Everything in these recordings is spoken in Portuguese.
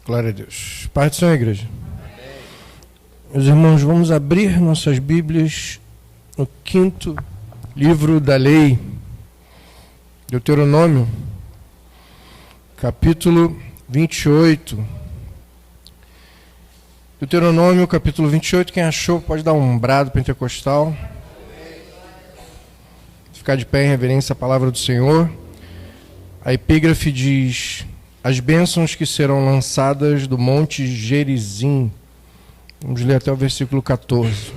Glória a Deus. Pai do Senhor, igreja. Amém. Meus irmãos, vamos abrir nossas Bíblias no 5º livro da lei, Deuteronômio, capítulo 28. Deuteronômio, capítulo 28, quem achou pode dar um brado pentecostal. Ficar de pé em reverência à palavra do Senhor. A epígrafe diz: as bênçãos que serão lançadas do monte Gerizim. Vamos ler até o versículo 14.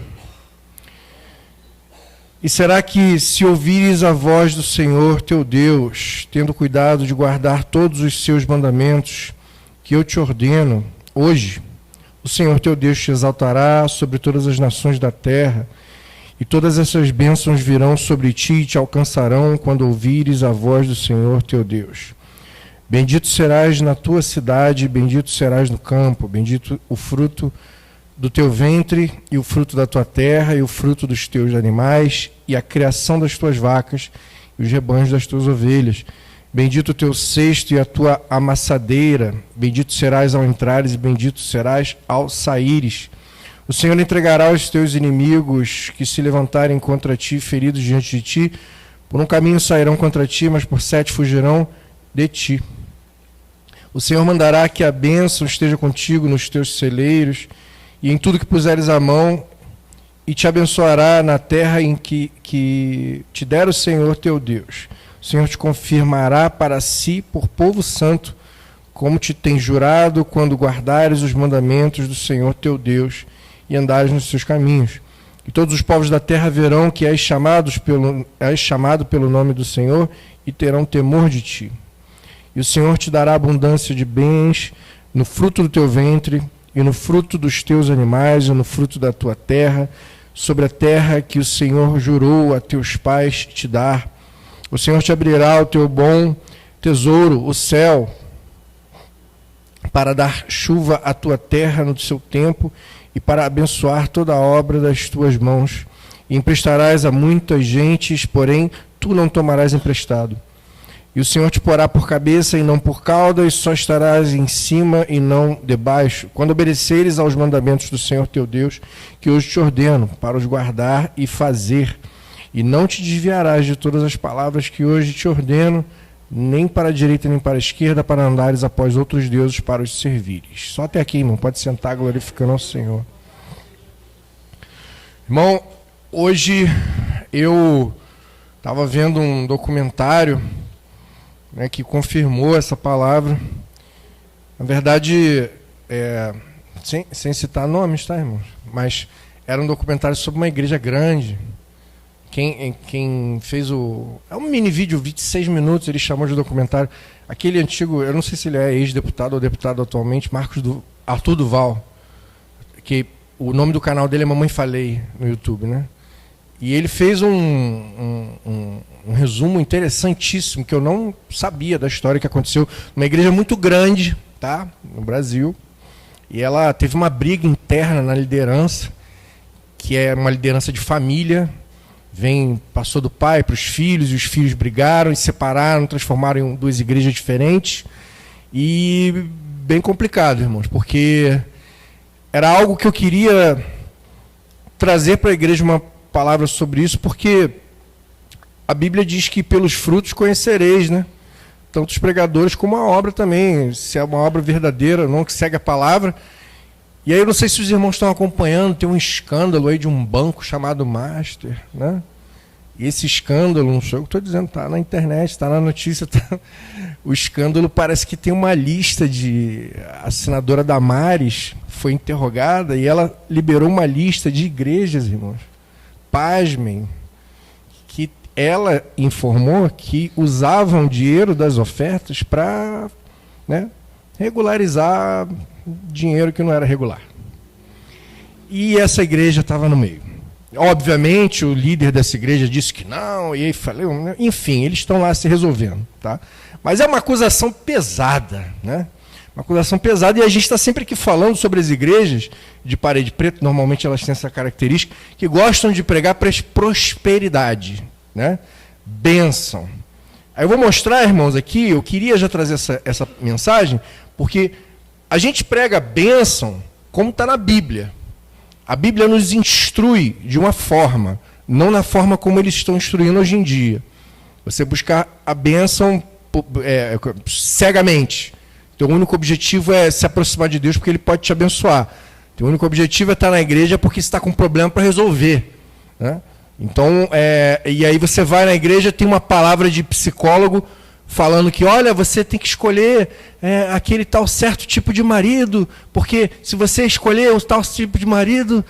E será que, se ouvires a voz do Senhor teu Deus, tendo cuidado de guardar todos os seus mandamentos que eu te ordeno hoje, o Senhor teu Deus te exaltará sobre todas as nações da terra, e todas essas bênçãos virão sobre ti e te alcançarão quando ouvires a voz do Senhor teu Deus. Bendito serás na tua cidade, bendito serás no campo, bendito o fruto do teu ventre e o fruto da tua terra e o fruto dos teus animais e a criação das tuas vacas e os rebanhos das tuas ovelhas. Bendito o teu cesto e a tua amassadeira, bendito serás ao entrares e bendito serás ao saíres. O Senhor entregará aos teus inimigos que se levantarem contra ti, feridos diante de ti. Por um caminho sairão contra ti, mas por 7 fugirão de ti. O Senhor mandará que a bênção esteja contigo nos teus celeiros e em tudo que puseres a mão, e te abençoará na terra em que te der o Senhor teu Deus. O Senhor te confirmará para si por povo santo, como te tem jurado, quando guardares os mandamentos do Senhor teu Deus e andares nos seus caminhos. E todos os povos da terra verão que és chamado pelo nome do Senhor e terão temor de ti. E o Senhor te dará abundância de bens no fruto do teu ventre, e no fruto dos teus animais, e no fruto da tua terra, sobre a terra que o Senhor jurou a teus pais te dar. O Senhor te abrirá o teu bom tesouro, o céu, para dar chuva à tua terra no seu tempo, e para abençoar toda a obra das tuas mãos. E emprestarás a muitas gentes, porém tu não tomarás emprestado. E o Senhor te porá por cabeça e não por cauda, e só estarás em cima e não debaixo, quando obedeceres aos mandamentos do Senhor teu Deus, que hoje te ordeno, para os guardar e fazer. E não te desviarás de todas as palavras que hoje te ordeno, nem para a direita nem para a esquerda, para andares após outros deuses para os servires. Só até aqui, irmão. Pode sentar glorificando ao Senhor. Irmão, hoje eu estava vendo um documentário, né, que confirmou essa palavra. Na verdade, sem citar nomes, tá, irmãos? Mas era um documentário sobre uma igreja grande. Quem fez é um mini vídeo, 26 minutos, ele chamou de documentário. Aquele antigo, eu não sei se ele é ex-deputado ou deputado atualmente, Arthur Duval, que o nome do canal dele é Mamãe Falei, no YouTube, né? E ele fez um resumo interessantíssimo, que eu não sabia da história que aconteceu numa igreja muito grande, tá? No Brasil. E ela teve uma briga interna na liderança, que é uma liderança de família. Passou do pai para os filhos, e os filhos brigaram e separaram, transformaram em 2 igrejas diferentes. E bem complicado, irmãos, porque era algo que eu queria trazer para a igreja, uma palavra sobre isso, porque a Bíblia diz que pelos frutos conhecereis, né? Tanto os pregadores como a obra também, se é uma obra verdadeira, não que segue a palavra. E aí eu não sei se os irmãos estão acompanhando, tem um escândalo aí de um banco chamado Master, né? E esse escândalo, não sei o que estou dizendo, está na internet, está na notícia. Tá... O escândalo parece que tem uma lista de... A senadora Damares foi interrogada e ela liberou uma lista de igrejas, irmãos. Pasmem, que ela informou que usavam dinheiro das ofertas para, né, regularizar dinheiro que não era regular. E essa igreja estava no meio. Obviamente, o líder dessa igreja disse que não, e aí falou, enfim, eles estão lá se resolvendo, tá? Mas é uma acusação pesada, né? Uma acusação pesada, e a gente está sempre aqui falando sobre as igrejas de parede preta, normalmente elas têm essa característica, que gostam de pregar prosperidade, né? Bênção. Aí eu vou mostrar, irmãos, aqui, eu queria já trazer essa mensagem, porque A gente prega bênção como está na Bíblia. A Bíblia nos instrui de uma forma, não na forma como eles estão instruindo hoje em dia. Você buscar a bênção cegamente. Teu único objetivo é se aproximar de Deus porque Ele pode te abençoar. Teu único objetivo é estar na igreja porque você está com um problema para resolver. Né? Então, e aí você vai na igreja, tem uma palavra de psicólogo falando que, olha, você tem que escolher aquele tal certo tipo de marido, porque se você escolher o tal tipo de marido,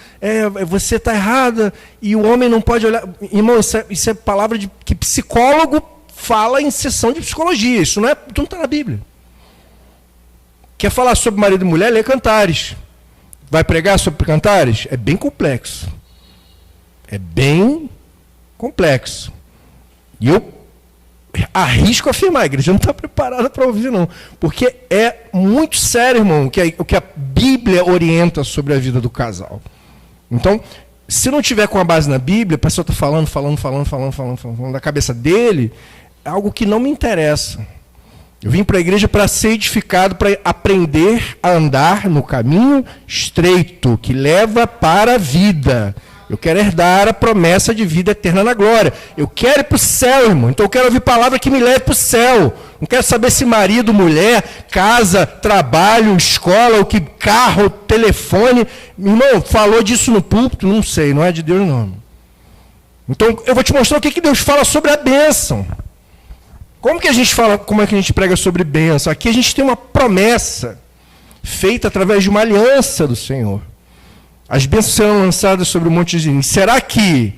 você está errada, e o homem não pode olhar... Irmão, isso é palavra que psicólogo fala em sessão de psicologia, isso não está na Bíblia. Quer falar sobre marido e mulher, lê Cantares. Vai pregar sobre Cantares? É bem complexo. É bem complexo. E eu arrisco afirmar, a igreja não está preparada para ouvir, não. Porque é muito sério, irmão, o que a Bíblia orienta sobre a vida do casal. Então, se não tiver com a base na Bíblia, a pessoa está falando da cabeça dele, é algo que não me interessa. Eu vim para a igreja para ser edificado, para aprender a andar no caminho estreito, que leva para a vida. Eu quero herdar a promessa de vida eterna na glória. Eu quero ir para o céu, irmão. Então eu quero ouvir palavra que me leve para o céu. Não quero saber se marido, mulher, casa, trabalho, escola, o que carro, telefone. Irmão, falou disso no púlpito? Não sei, não é de Deus não. Então eu vou te mostrar o que Deus fala sobre a bênção. Como é que a gente prega sobre bênção? Aqui a gente tem uma promessa feita através de uma aliança do Senhor. As bênçãos serão lançadas sobre o monte de Sião. Será que,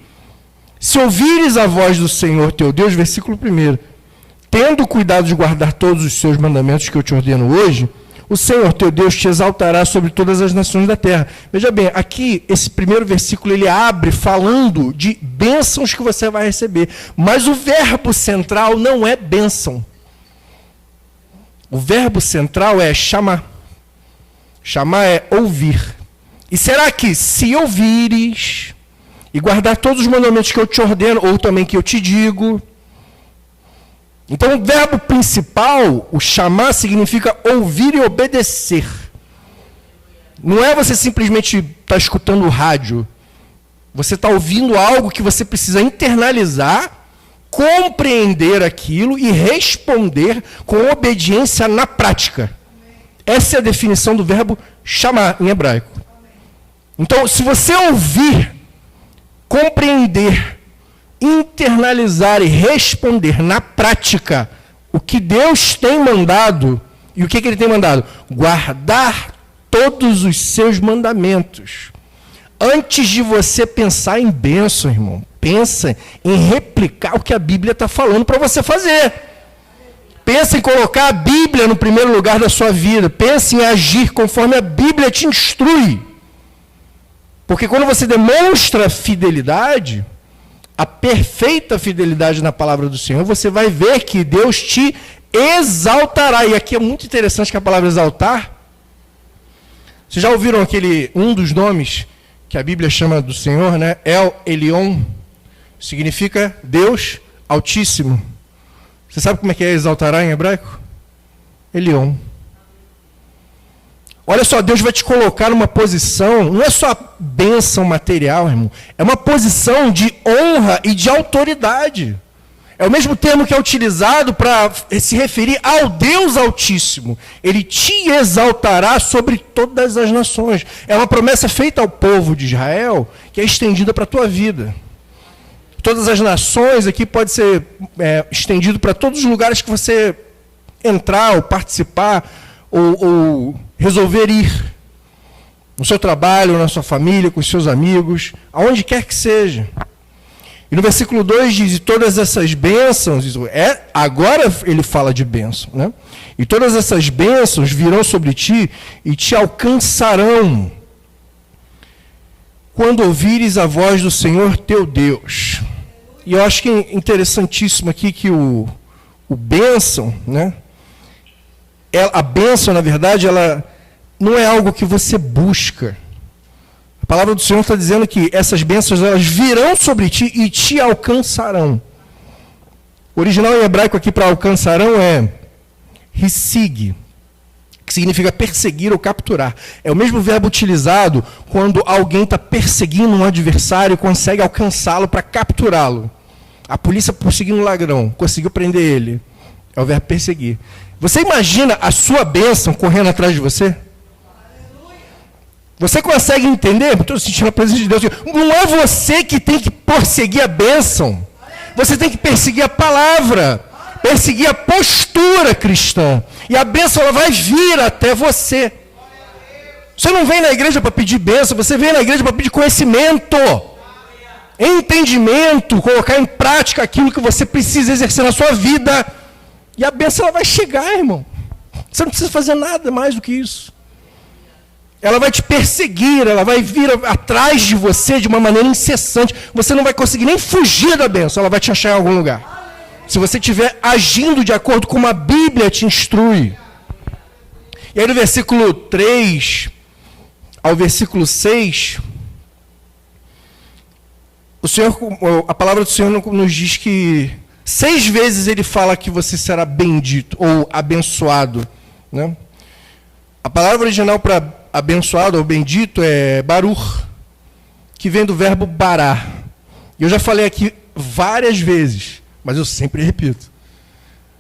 se ouvires a voz do Senhor teu Deus, versículo 1, tendo cuidado de guardar todos os seus mandamentos que eu te ordeno hoje, o Senhor teu Deus te exaltará sobre todas as nações da terra. Veja bem, aqui, esse primeiro versículo, ele abre falando de bênçãos que você vai receber. Mas o verbo central não é bênção. O verbo central é chamar. Chamar é ouvir. E será que, se ouvires e guardar todos os mandamentos que eu te ordeno, ou também que eu te digo... Então, o verbo principal, o chamar, significa ouvir e obedecer. Não é você simplesmente estar escutando o rádio. Você está ouvindo algo que você precisa internalizar, compreender aquilo e responder com obediência na prática. Essa é a definição do verbo chamar em hebraico. Então, se você ouvir, compreender, internalizar e responder na prática o que Deus tem mandado, e o que Ele tem mandado? Guardar todos os seus mandamentos. Antes de você pensar em bênção, irmão, pensa em replicar o que a Bíblia está falando para você fazer. Pensa em colocar a Bíblia no primeiro lugar da sua vida. Pensa em agir conforme a Bíblia te instrui. Porque quando você demonstra fidelidade, a perfeita fidelidade na palavra do Senhor, você vai ver que Deus te exaltará. E aqui é muito interessante que a palavra exaltar. Vocês já ouviram um dos nomes que a Bíblia chama do Senhor, né? El Elyon, significa Deus Altíssimo. Você sabe como é que é exaltará em hebraico? Elyon. Olha só, Deus vai te colocar numa posição, não é só bênção material, irmão, é uma posição de honra e de autoridade. É o mesmo termo que é utilizado para se referir ao Deus Altíssimo. Ele te exaltará sobre todas as nações. É uma promessa feita ao povo de Israel, que é estendida para a tua vida. Todas as nações aqui pode ser estendido para todos os lugares que você entrar, ou participar, ou resolver ir. No seu trabalho, na sua família, com os seus amigos, aonde quer que seja. E no versículo 2 diz, e todas essas bênçãos, agora ele fala de bênção, né? E todas essas bênçãos virão sobre ti e te alcançarão quando ouvires a voz do Senhor teu Deus. E eu acho que é interessantíssimo aqui que o bênção, né? A bênção, na verdade, ela não é algo que você busca. A palavra do Senhor está dizendo que essas bênçãos elas virão sobre ti e te alcançarão. O original em hebraico aqui para alcançarão é hisig, que significa perseguir ou capturar. É o mesmo verbo utilizado quando alguém está perseguindo um adversário e consegue alcançá-lo para capturá-lo. A polícia perseguindo um ladrão, conseguiu prender ele. É o verbo perseguir. Você imagina a sua bênção correndo atrás de você? Você consegue entender? Estou sentindo a presença de Deus. Não é você que tem que perseguir a bênção. Você tem que perseguir a palavra. Perseguir a postura cristã. E a bênção ela vai vir até você. Você não vem na igreja para pedir bênção, você vem na igreja para pedir conhecimento, entendimento, colocar em prática aquilo que você precisa exercer na sua vida. E a bênção ela vai chegar, irmão. Você não precisa fazer nada mais do que isso. Ela vai te perseguir, ela vai vir atrás de você de uma maneira incessante. Você não vai conseguir nem fugir da bênção, ela vai te achar em algum lugar. Se você estiver agindo de acordo com a Bíblia te instrui. E aí no versículo 3 ao versículo 6, a palavra do Senhor nos diz que 6 vezes ele fala que você será bendito ou abençoado. Né? A palavra original para abençoado ou bendito é Baruch, que vem do verbo bará. Eu já falei aqui várias vezes, mas eu sempre repito.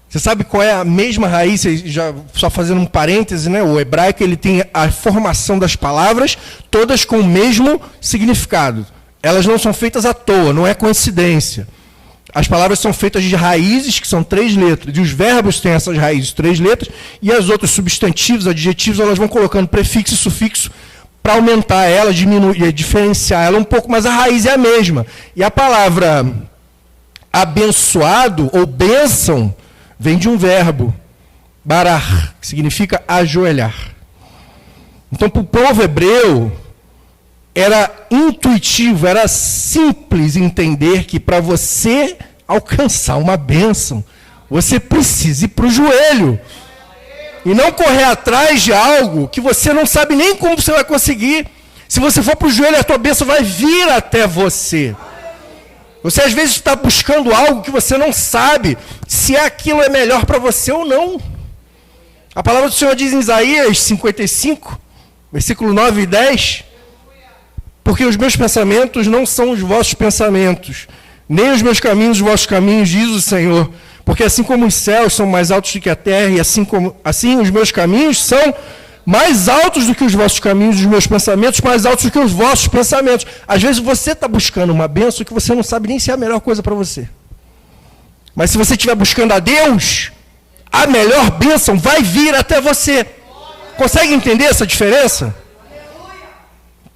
Você sabe qual é a mesma raiz? Já, só fazendo um parêntese, né? O hebraico ele tem a formação das palavras, todas com o mesmo significado. Elas não são feitas à toa, não é coincidência. As palavras são feitas de raízes, que são 3 letras. E os verbos têm essas raízes, 3 letras. E as outras substantivos, adjetivos, elas vão colocando prefixo e sufixo para aumentar ela, diminuir, diferenciar ela um pouco. Mas a raiz é a mesma. E a palavra abençoado ou bênção vem de um verbo, barar, que significa ajoelhar. Então, para o povo hebreu, era intuitivo, era simples entender que para você alcançar uma bênção, você precisa ir para o joelho. E não correr atrás de algo que você não sabe nem como você vai conseguir. Se você for para o joelho, a tua bênção vai vir até você. Você às vezes está buscando algo que você não sabe se aquilo é melhor para você ou não. A palavra do Senhor diz em Isaías 55, versículo 9 e 10, porque os meus pensamentos não são os vossos pensamentos, nem os meus caminhos os vossos caminhos, diz o Senhor. Porque assim como os céus são mais altos do que a terra, e assim os meus caminhos são mais altos do que os vossos caminhos, os meus pensamentos mais altos do que os vossos pensamentos. Às vezes você está buscando uma bênção que você não sabe nem se é a melhor coisa para você. Mas se você estiver buscando a Deus, a melhor bênção vai vir até você. Consegue entender essa diferença?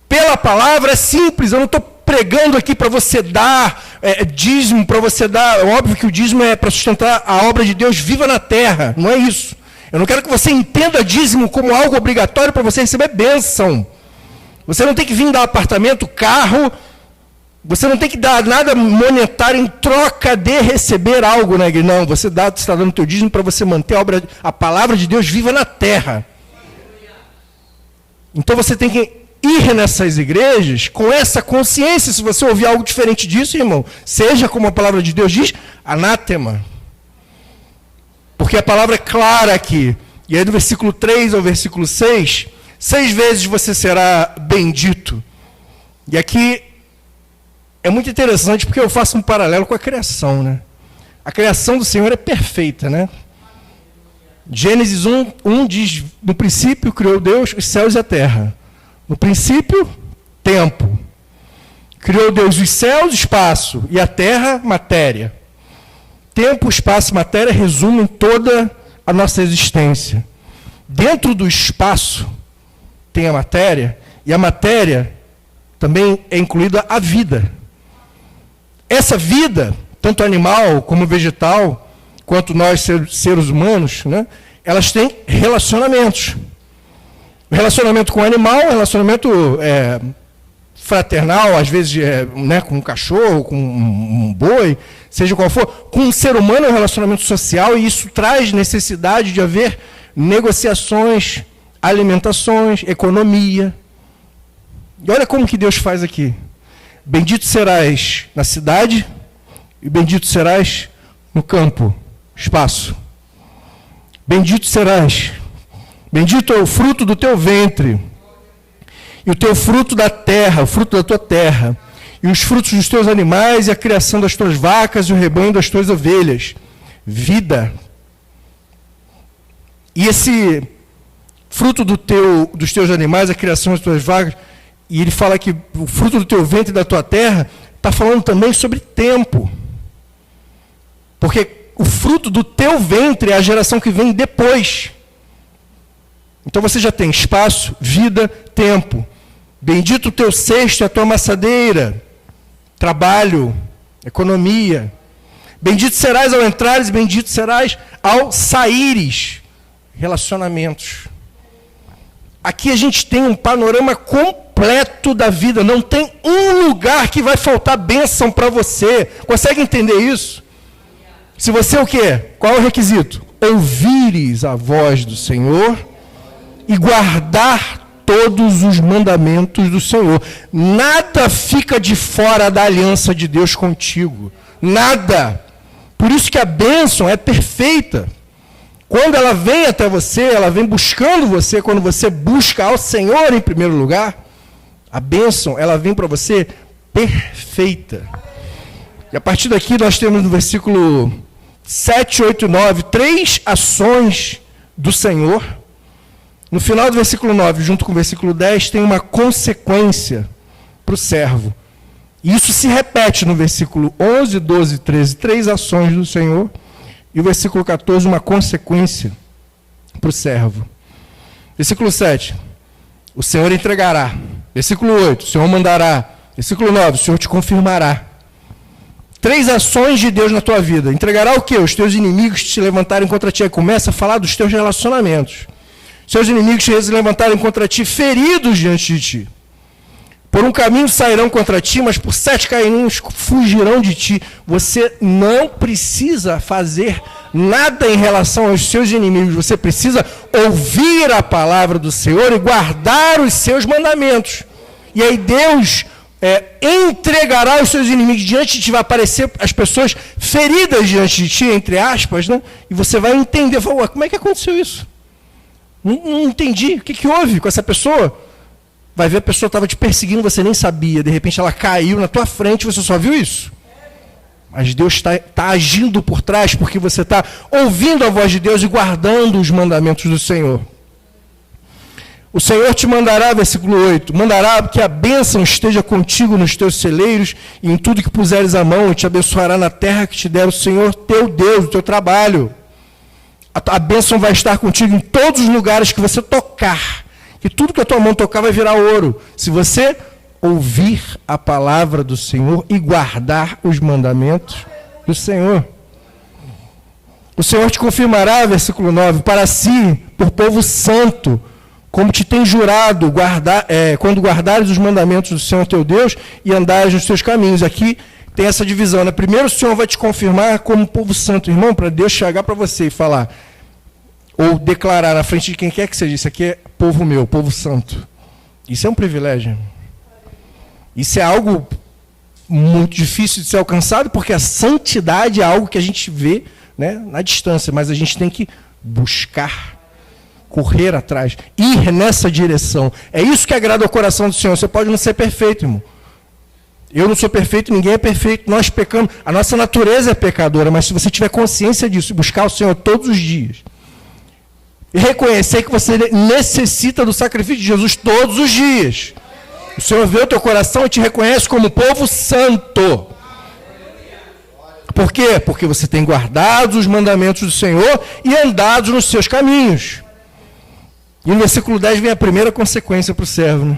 Pela palavra é simples, eu não estou pregando aqui para você dar dízimo, para você dar... É óbvio que o dízimo é para sustentar a obra de Deus viva na terra, não é isso. Eu não quero que você entenda dízimo como algo obrigatório para você receber bênção. Você não tem que vir dar apartamento, carro, você não tem que dar nada monetário em troca de receber algo na igreja. Não, você está dando o teu dízimo para você manter a palavra de Deus viva na terra. Então você tem que ir nessas igrejas com essa consciência. Se você ouvir algo diferente disso, irmão, seja como a palavra de Deus diz, anátema. Porque a palavra é clara aqui. E aí do versículo 3 ao versículo 6, 6 vezes você será bendito. E aqui é muito interessante porque eu faço um paralelo com a criação, né? A criação do Senhor é perfeita, né? Gênesis 1 diz, no princípio criou Deus os céus e a terra. No princípio, tempo. Criou Deus os céus, espaço, e a terra, matéria. Tempo, espaço e matéria resumem toda a nossa existência. Dentro do espaço tem a matéria, e a matéria também é incluída a vida. Essa vida, tanto animal como vegetal, quanto nós seres humanos, né, elas têm relacionamentos. O relacionamento com o animal, relacionamento fraternal, às vezes né, com um cachorro, com um boi, seja qual for. Com um ser humano é um relacionamento social e isso traz necessidade de haver negociações, alimentações, economia. E olha como que Deus faz aqui. Bendito serás na cidade e bendito serás no campo, espaço. Bendito serás Bendito é o fruto do teu ventre, e o teu fruto da terra, o fruto da tua terra, e os frutos dos teus animais, e a criação das tuas vacas, e o rebanho das tuas ovelhas. Vida. E esse fruto dos teus animais, a criação das tuas vacas, e ele fala que o fruto do teu ventre e da tua terra, está falando também sobre tempo. Porque o fruto do teu ventre é a geração que vem depois. Então você já tem espaço, vida, tempo. Bendito o teu cesto e a tua amassadeira. Trabalho, economia. Bendito serás ao entrares, bendito serás ao saíres. Relacionamentos. Aqui a gente tem um panorama completo da vida. Não tem um lugar que vai faltar bênção para você. Consegue entender isso? Se você o quê? Qual é o requisito? Ouvires a voz do Senhor e guardar todos os mandamentos do Senhor. Nada fica de fora da aliança de Deus contigo. Nada. Por isso que a bênção é perfeita. Quando ela vem até você, ela vem buscando você, quando você busca ao Senhor em primeiro lugar, a bênção, ela vem para você perfeita. E a partir daqui nós temos no versículo 7, 8 e 9, 3 ações do Senhor. No final do versículo 9, junto com o versículo 10, tem uma consequência para o servo. E isso se repete no versículo 11, 12 e 13, 3 ações do Senhor. E o versículo 14, uma consequência para o servo. Versículo 7, o Senhor entregará. Versículo 8, o Senhor mandará. Versículo 9, o Senhor te confirmará. 3 ações de Deus na tua vida. Entregará o quê? Os teus inimigos que se levantarem contra ti. Aí começa a falar dos teus relacionamentos. Seus inimigos se levantarem contra ti, feridos diante de ti. Por um caminho sairão contra ti, mas por 7 caminhos fugirão de ti. Você não precisa fazer nada em relação aos seus inimigos. Você precisa ouvir a palavra do Senhor e guardar os seus mandamentos. E aí Deus entregará os seus inimigos diante de ti. Vai aparecer as pessoas feridas diante de ti, entre aspas, né? E você vai entender, fala, como é que aconteceu isso? Não entendi. O que houve com essa pessoa? Vai ver a pessoa estava te perseguindo, você nem sabia. De repente ela caiu na tua frente, você só viu isso. Mas Deus está agindo por trás, porque você está ouvindo a voz de Deus e guardando os mandamentos do Senhor. O Senhor te mandará, versículo 8, mandará que a bênção esteja contigo nos teus celeiros e em tudo que puseres a mão, e te abençoará na terra que te der o Senhor teu Deus, o teu trabalho. A bênção vai estar contigo em todos os lugares que você tocar. Que tudo que a tua mão tocar vai virar ouro. Se você ouvir a palavra do Senhor e guardar os mandamentos do Senhor. O Senhor te confirmará, versículo 9, para si, por povo santo, como te tem jurado, quando guardares os mandamentos do Senhor teu Deus e andares nos teus caminhos. Aqui tem essa divisão, né? Primeiro o Senhor vai te confirmar como povo santo, irmão, para Deus chegar para você e falar, ou declarar na frente de quem quer que seja, isso aqui é povo meu, povo santo. Isso é um privilégio. Isso é algo muito difícil de ser alcançado, porque a santidade é algo que a gente vê, né, na distância, mas a gente tem que buscar, correr atrás, ir nessa direção. É isso que agrada ao coração do Senhor. Você pode não ser perfeito, irmão. Eu não sou perfeito, ninguém é perfeito, nós pecamos. A nossa natureza é pecadora, mas se você tiver consciência disso, buscar o Senhor todos os dias, e reconhecer que você necessita do sacrifício de Jesus todos os dias, o Senhor vê o teu coração e te reconhece como povo santo. Por quê? Porque você tem guardado os mandamentos do Senhor e andado nos seus caminhos. E no versículo 10 vem a primeira consequência para o servo, né?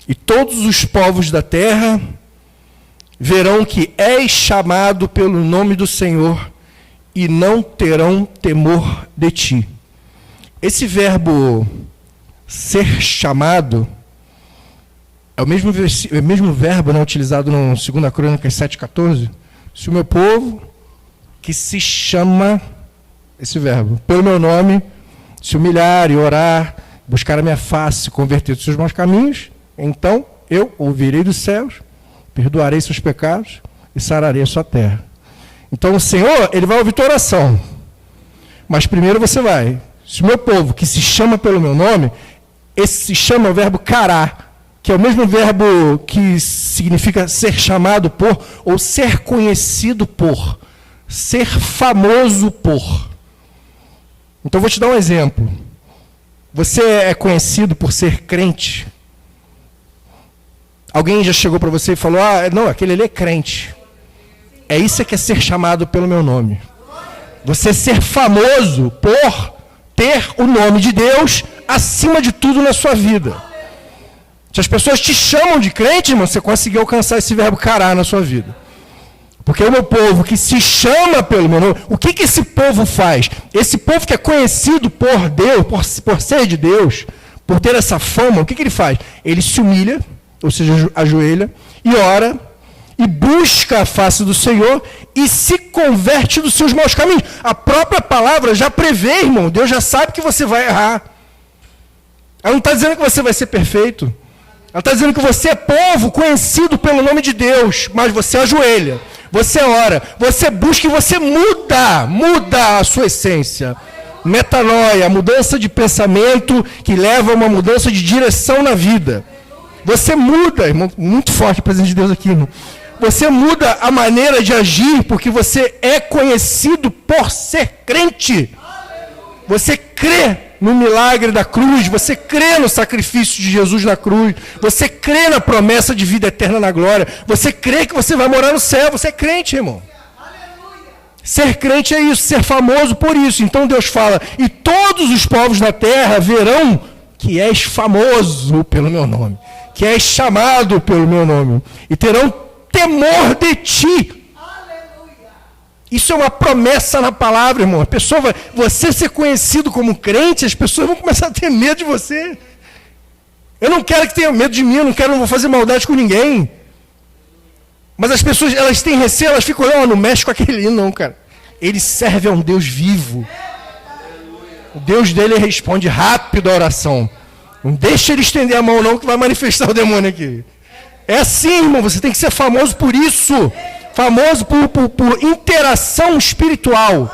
E todos os povos da terra verão que és chamado pelo nome do Senhor e não terão temor de ti. Esse verbo ser chamado é o mesmo verbo, né, utilizado no 2 Crônicas 7,14. Se o meu povo, que se chama, esse verbo, pelo meu nome, se humilhar e orar, buscar a minha face, converter os seus maus caminhos, então eu ouvirei dos céus, perdoarei seus pecados e sararei a sua terra. Então o Senhor, Ele vai ouvir tua oração. Mas primeiro você vai Se o meu povo, que se chama pelo meu nome, esse se chama é o verbo cará, que é o mesmo verbo que significa ser chamado por, ou ser conhecido por, ser famoso por. Então, vou te dar um exemplo. Você é conhecido por ser crente? Alguém já chegou para você e falou, não, aquele ali é crente. É isso que é ser chamado pelo meu nome. Você ser famoso por ter o nome de Deus acima de tudo na sua vida. Se as pessoas te chamam de crente, irmão, você conseguiu alcançar esse verbo cará na sua vida. Porque o meu povo que se chama pelo meu nome, o que esse povo faz? Esse povo que é conhecido por Deus, por ser de Deus, por ter essa fama, o que ele faz? Ele se humilha, ou seja, ajoelha, e ora, e busca a face do Senhor, e se converte dos seus maus caminhos. A própria palavra já prevê, irmão, Deus já sabe que você vai errar. Ela não está dizendo que você vai ser perfeito. Ela está dizendo que você é povo conhecido pelo nome de Deus, mas você ajoelha, você ora, você busca e você muda a sua essência. Metanoia, a mudança de pensamento que leva a uma mudança de direção na vida. Você muda, irmão, muito forte a presença de Deus aqui, irmão. Você muda a maneira de agir porque você é conhecido por ser crente. Você crê no milagre da cruz, você crê no sacrifício de Jesus na cruz, você crê na promessa de vida eterna na glória, você crê que você vai morar no céu, você é crente, irmão. Ser crente é isso, ser famoso por isso. Então Deus fala, e todos os povos da terra verão que és famoso pelo meu nome, que és chamado pelo meu nome, e terão temor de ti. Isso é uma promessa na palavra, irmão. A pessoa vai, você ser conhecido como crente, as pessoas vão começar a ter medo de você. Eu não quero que tenham medo de mim, eu não vou fazer maldade com ninguém. Mas as pessoas, elas têm receio, elas ficam olhando, não mexe com aquele, não, cara. Ele serve a um Deus vivo. O Deus dele responde rápido a oração. Não deixa ele estender a mão, não, que vai manifestar o demônio aqui. É assim, irmão, você tem que ser famoso por isso. Famoso por interação espiritual.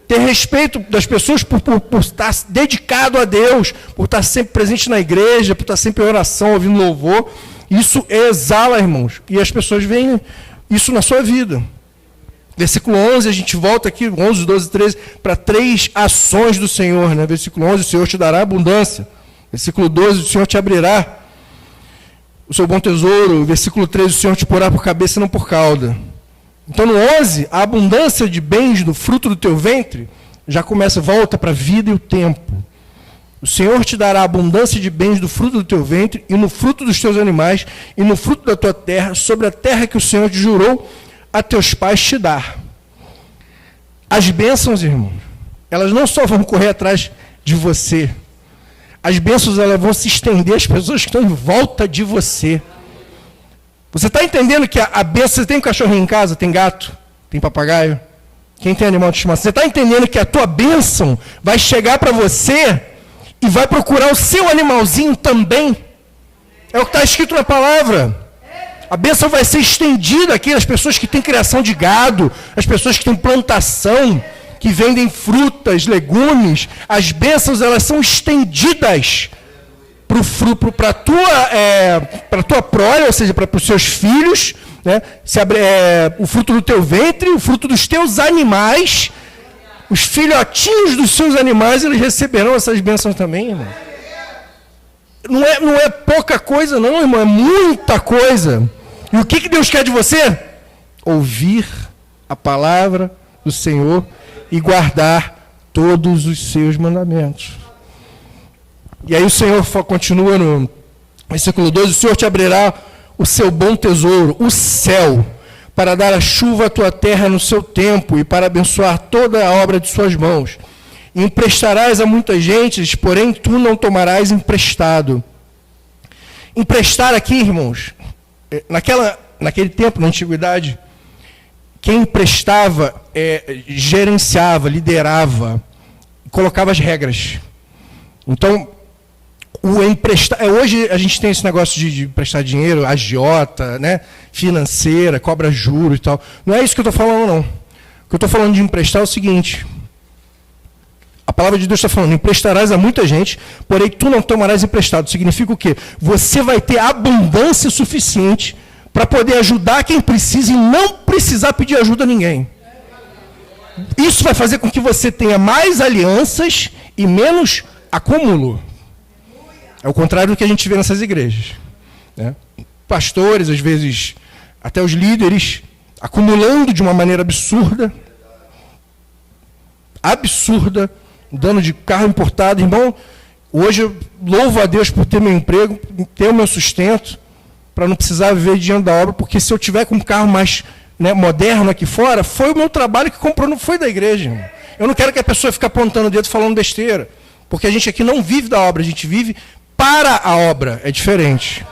Ter respeito das pessoas por estar dedicado a Deus, por estar sempre presente na igreja, por estar sempre em oração, ouvindo louvor. Isso exala, irmãos. E as pessoas veem isso na sua vida. Versículo 11, a gente volta aqui, 11, 12, 13, para 3 ações do Senhor. Né? Versículo 11, o Senhor te dará abundância. Versículo 12, o Senhor te abrirá o seu bom tesouro. Versículo 13, o Senhor te porá por cabeça e não por cauda. Então, no 11, a abundância de bens do fruto do teu ventre já começa, volta para a vida e o tempo. O Senhor te dará abundância de bens do fruto do teu ventre e no fruto dos teus animais e no fruto da tua terra, sobre a terra que o Senhor te jurou a teus pais te dar. As bênçãos, irmãos, elas não só vão correr atrás de você. As bênçãos, elas vão se estender às pessoas que estão em volta de você. Você está entendendo que a bênção... Você tem um cachorrinho em casa? Tem gato? Tem papagaio? Quem tem animal de estimação? Você está entendendo que a tua bênção vai chegar para você e vai procurar o seu animalzinho também? É o que está escrito na palavra. A bênção vai ser estendida aqui às pessoas que têm criação de gado, às pessoas que têm plantação, que vendem frutas, legumes. As bênçãos, elas são estendidas para a tua prole, ou seja, para os seus filhos, né? O fruto do teu ventre, o fruto dos teus animais, os filhotinhos dos seus animais, eles receberão essas bênçãos também, irmão. Não é pouca coisa, não, irmão, é muita coisa. E o que Deus quer de você? Ouvir a palavra do Senhor e guardar todos os seus mandamentos. E aí o Senhor continua no versículo 12, o Senhor te abrirá o seu bom tesouro, o céu, para dar a chuva à tua terra no seu tempo e para abençoar toda a obra de suas mãos. E emprestarás a muitas gentes, porém tu não tomarás emprestado. Emprestar aqui, irmãos, naquele tempo, na antiguidade, quem emprestava, gerenciava, liderava, colocava as regras. Então, hoje a gente tem esse negócio de emprestar dinheiro, agiota, né, financeira, cobra juros e tal. Não é isso que eu estou falando, não. O que eu estou falando de emprestar é o seguinte: palavra de Deus está falando, emprestarás a muita gente, porém tu não tomarás emprestado. Significa o quê? Você vai ter abundância suficiente para poder ajudar quem precisa e não precisar pedir ajuda a ninguém. Isso vai fazer com que você tenha mais alianças e menos acúmulo. É o contrário do que a gente vê nessas igrejas, né? Pastores, às vezes, até os líderes, acumulando de uma maneira absurda, dando de carro importado. Irmão, hoje eu louvo a Deus por ter meu emprego, ter o meu sustento, para não precisar viver diante da obra, porque se eu tiver com um carro mais, né, moderno aqui fora, foi o meu trabalho que comprou, não foi da igreja, irmão. Eu não quero que a pessoa fique apontando o dedo falando besteira, porque a gente aqui não vive da obra, a gente vive para a obra, é diferente.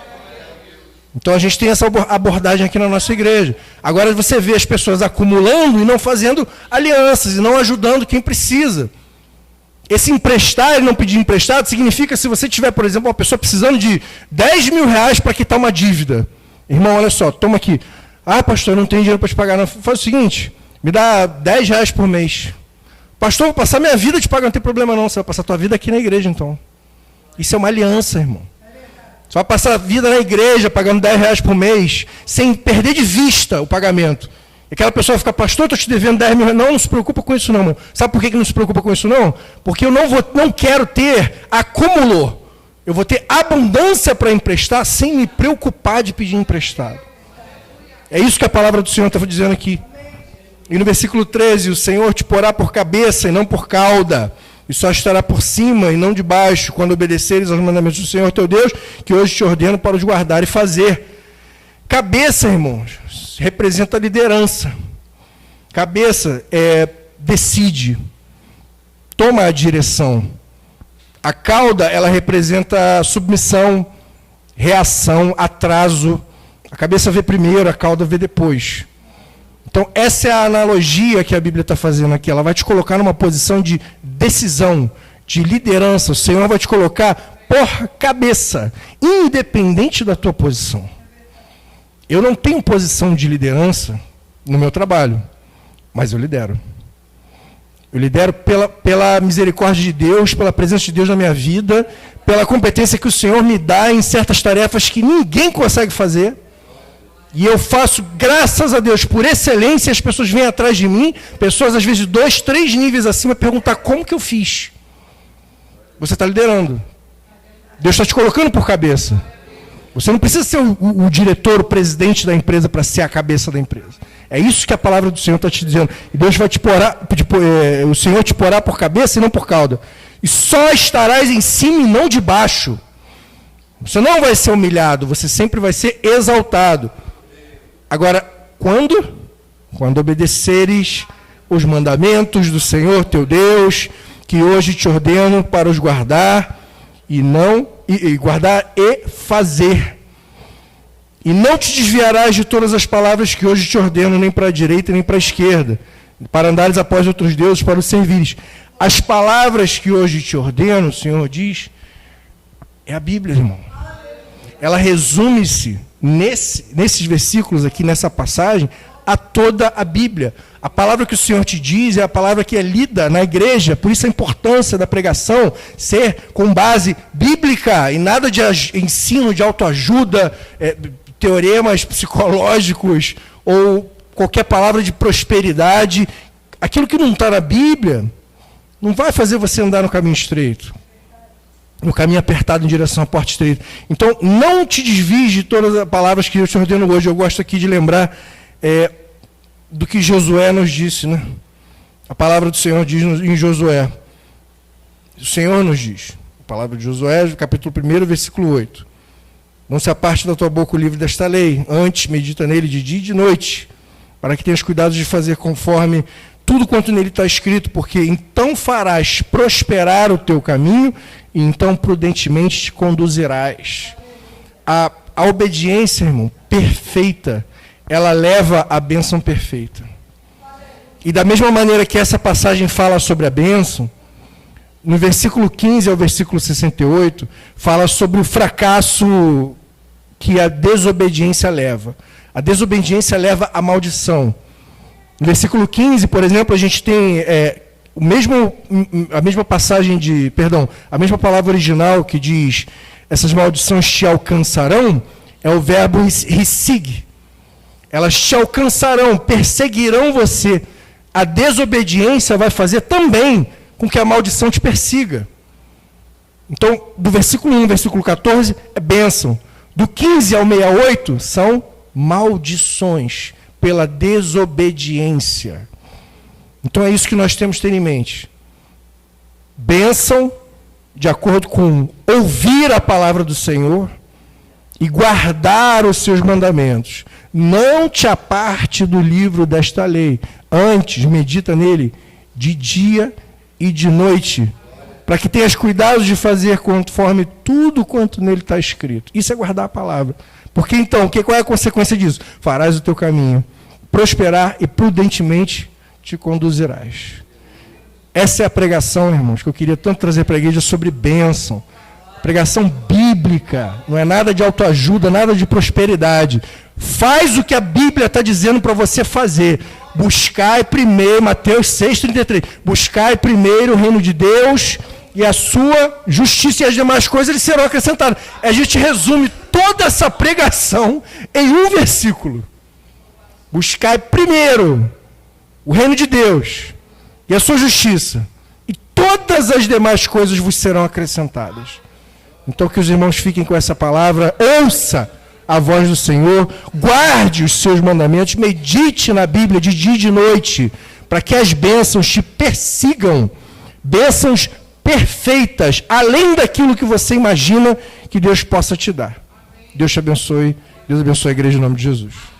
Então a gente tem essa abordagem aqui na nossa igreja. Agora você vê as pessoas acumulando e não fazendo alianças, e não ajudando quem precisa. Esse emprestar e não pedir emprestado significa, se você tiver, por exemplo, uma pessoa precisando de 10 mil reais para quitar uma dívida. Irmão, olha só, toma aqui. Ah, pastor, eu não tenho dinheiro para te pagar. Não. Faz o seguinte, me dá 10 reais por mês. Pastor, vou passar minha vida te pagar, não tem problema não. Você vai passar a tua vida aqui na igreja, então. Isso é uma aliança, irmão. Você vai passar a vida na igreja pagando 10 reais por mês, sem perder de vista o pagamento. E aquela pessoa fica, pastor, estou te devendo 10 mil reais. Não, não se preocupa com isso não, irmão. Sabe por que não se preocupa com isso não? Porque eu não quero ter acúmulo. Eu vou ter abundância para emprestar sem me preocupar de pedir emprestado. É isso que a palavra do Senhor está dizendo aqui. E no versículo 13, o Senhor te porá por cabeça e não por cauda, e só estará por cima e não de baixo, quando obedeceres aos mandamentos do Senhor teu Deus, que hoje te ordeno para os guardar e fazer. Cabeça, irmãos, representa a liderança. Cabeça decide, toma a direção. A cauda, ela representa submissão, reação, atraso. A cabeça vê primeiro, a cauda vê depois. Então, essa é a analogia que a Bíblia está fazendo aqui. Ela vai te colocar numa posição de decisão, de liderança. O Senhor vai te colocar por cabeça, independente da tua posição. Eu não tenho posição de liderança no meu trabalho, mas eu lidero. Eu lidero pela misericórdia de Deus, pela presença de Deus na minha vida, pela competência que o Senhor me dá em certas tarefas que ninguém consegue fazer. E eu faço, graças a Deus, por excelência, as pessoas vêm atrás de mim, pessoas às vezes 2, 3 níveis acima, perguntar como que eu fiz. Você está liderando. Deus está te colocando por cabeça. Você não precisa ser o diretor, o presidente da empresa para ser a cabeça da empresa. É isso que a palavra do Senhor está te dizendo. E Deus vai te porá, o Senhor te porá por cabeça e não por cauda. E só estarás em cima e não de baixo. Você não vai ser humilhado, você sempre vai ser exaltado. Agora, quando? Quando obedeceres os mandamentos do Senhor teu Deus, que hoje te ordeno para os guardar guardar e fazer. E não te desviarás de todas as palavras que hoje te ordeno, nem para a direita, nem para a esquerda, para andares após outros deuses, para os servires. As palavras que hoje te ordeno, o Senhor diz, é a Bíblia, irmão. Ela resume-se nesses versículos aqui, nessa passagem, a toda a Bíblia. A palavra que o Senhor te diz é a palavra que é lida na igreja, por isso a importância da pregação ser com base bíblica e nada de ensino de autoajuda, teoremas psicológicos ou qualquer palavra de prosperidade. Aquilo que não está na Bíblia não vai fazer você andar no caminho estreito, no caminho apertado em direção à porta estreita. Então, não te desvies de todas as palavras que eu te ordeno hoje. Eu gosto aqui de lembrar do que Josué nos disse, né? A palavra do Senhor diz em Josué. O Senhor nos diz. A palavra de Josué, capítulo 1, versículo 8. Não se aparte da tua boca o livro desta lei. Antes, medita nele de dia e de noite, para que tenhas cuidado de fazer conforme tudo quanto nele está escrito, porque então farás prosperar o teu caminho e então prudentemente te conduzirás. A obediência, irmão, perfeita, ela leva à bênção perfeita. E da mesma maneira que essa passagem fala sobre a bênção, no versículo 15 ao versículo 68, fala sobre o fracasso que a desobediência leva. A desobediência leva à maldição. No versículo 15, por exemplo, a gente tem a mesma passagem a mesma palavra original que diz essas maldições te alcançarão, é o verbo risig. Elas te alcançarão, perseguirão você. A desobediência vai fazer também com que a maldição te persiga. Então, do versículo 1 ao versículo 14 é bênção. Do 15 ao 68 são maldições pela desobediência. Então é isso que nós temos que ter em mente. Bênção, de acordo com ouvir a palavra do Senhor e guardar os seus mandamentos. Não te aparte do livro desta lei. Antes, medita nele de dia e de noite, para que tenhas cuidado de fazer conforme tudo quanto nele está escrito. Isso é guardar a palavra. Porque então, qual é a consequência disso? Farás o teu caminho, prosperar e prudentemente te conduzirás. Essa é a pregação, irmãos, que eu queria tanto trazer para a igreja sobre bênção. Pregação bíblica, não é nada de autoajuda, nada de prosperidade. Faz o que a Bíblia está dizendo para você fazer. Buscai primeiro, Mateus 6,33. Buscai primeiro o reino de Deus e a sua justiça, e as demais coisas lhe serão acrescentadas. A gente resume toda essa pregação em um versículo. Buscai primeiro o reino de Deus e a sua justiça, e todas as demais coisas vos serão acrescentadas. Então que os irmãos fiquem com essa palavra, ouça a voz do Senhor, guarde os seus mandamentos, medite na Bíblia de dia e de noite, para que as bênçãos te persigam, bênçãos perfeitas, além daquilo que você imagina que Deus possa te dar. Deus te abençoe, Deus abençoe a igreja em nome de Jesus.